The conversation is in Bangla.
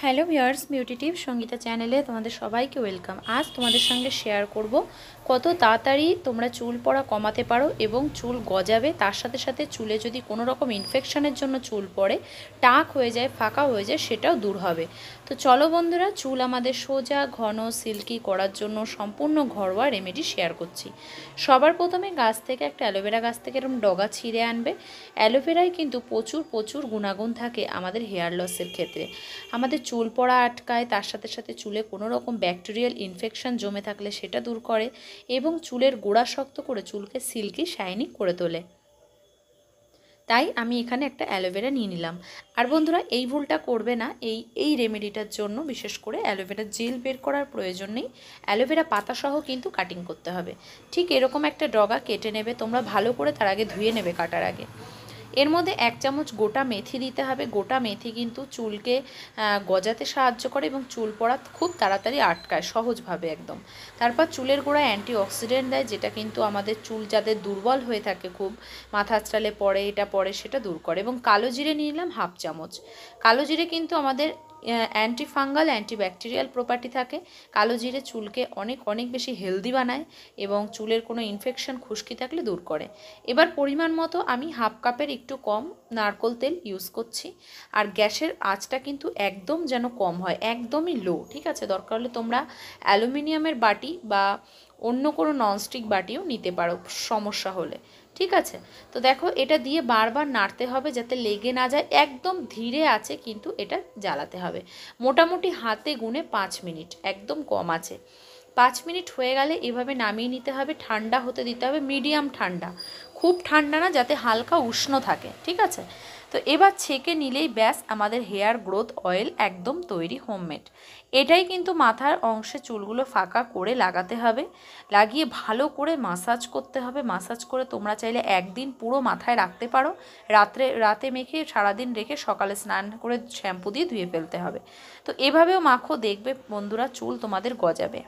Hello viewers, beauty tips Sangeeta চ্যানেলে তোমাদের সবাইকে ওয়েলকাম। আজ তোমাদের সঙ্গে শেয়ার করব কত তাড়াতাড়ি তোমরা চুল পড়া কমাতে পারো এবং চুল গজাবে। তার সাথে সাথে চুলে যদি কোনো রকম ইনফেকশনের জন্য চুল পড়ে, টাক হয়ে যায়, ফাঁকা হয়ে যায়, সেটাও দূর হবে। তো চলো বন্ধুরা, চুল আমাদের সোজা, ঘন, সিল্কি করার জন্য সম্পূর্ণ ঘরোয়া রেমেডি শেয়ার করছি। সবার প্রথমে গাছ থেকে একটা অ্যালোভেরা গাছ থেকে এরকম ডগা ছিঁড়ে আনবে। অ্যালোভেরায় কিন্তু প্রচুর প্রচুর গুণাগুণ থাকে আমাদের হেয়ার লসের ক্ষেত্রে। আমাদের চুল পড়া আটকায়, তার সাথে সাথে চুলে কোনো রকম ব্যাকটেরিয়াল ইনফেকশন জমে থাকলে সেটা দূর করে এবং চুলের গোড়া শক্ত করে চুলকে সিল্কি শাইনি করে তোলে। তাই আমি এখানে একটা অ্যালোভেরা নিয়ে নিলাম। আর বন্ধুরা, এই ভুলটা করবে না। এই রেমেডিটার জন্য বিশেষ করে অ্যালোভেরা জেল বের করার প্রয়োজন নেই, অ্যালোভেরা পাতাসহ কিন্তু কাটিং করতে হবে। ঠিক এরকম একটা ডগা কেটে নেবে তোমরা, ভালো করে তার আগে ধুয়ে নেবে কাটার আগে। এর মধ্যে 1 চামচ গোটা মেথি দিতে হবে। গোটা মেথি কিন্তু চুলকে গজাতে সাহায্য করে এবং চুল পড়া খুব তাড়াতাড়ি আটকায় সহজভাবে একদম। তারপর চুলের গোড়ায় অ্যান্টিঅক্সিডেন্ট দেয়, যেটা কিন্তু আমাদের চুল যাদের দুর্বল হয়ে থাকে, খুব মাথা আঁচড়ালে পড়ে, এটা পড়ে, সেটা দূর করে। এবং কালো জিরে নিয়ে নিলাম 1/2 চামচ। কালো জিরে কিন্তু আমাদের অ্যান্টি ফাঙ্গাল, অ্যান্টিব্যাকটেরিয়াল প্রপার্টি থাকে। কালো জিরে চুলকে অনেক অনেক বেশি হেলদি বানায় এবং চুলের কোনো ইনফেকশন, খুশকি থাকলে দূর করে। এবার পরিমাণ মতো আমি 1/2 কাপের একটু কম নারকেল তেল ইউজ করছি। আর গ্যাসের আঁচটা কিন্তু একদম যেন কম হয়, একদমই লো, ঠিক আছে? দরকার হলে তোমরা অ্যালুমিনিয়ামের বাটি বা অন্য কোনো ননস্টিক বাটিও নিতে পারো সমস্যা হলে, ঠিক আছে? তো দেখো, এটা দিয়ে বারবার নাড়তে হবে যাতে লেগে না যায়। একদম ধীরে আছে কিন্তু এটা জ্বালাতে হবে। মোটামুটি হাতে গুনে 5 মিনিট, একদম কম আছে। 5 মিনিট হয়ে গেলে এভাবে নামিয়ে নিতে হবে। ঠান্ডা হতে দিতে হবে, মিডিয়াম ঠান্ডা, খুব ঠান্ডা না, যাতে হালকা উষ্ণ থাকে, ঠিক আছে? তো এবার ছেঁকে নিলেই ব্যাস, আমাদের হেয়ার গ্রোথ অয়েল একদম তৈরি, হোমমেড। এটাই কিন্তু মাথার অংশে চুলগুলো ফাঁকা করে লাগাতে হবে, লাগিয়ে ভালো করে মাসাজ করতে হবে। মাসাজ করে তোমরা চাইলে একদিন পুরো মাথায় রাখতে পারো, রাতে মেখে সারাদিন রেখে সকালে স্নান করে শ্যাম্পু দিয়ে ধুয়ে ফেলতে হবে। তো এভাবেও মাখো, দেখবে বন্ধুরা চুল তোমাদের গজাবে।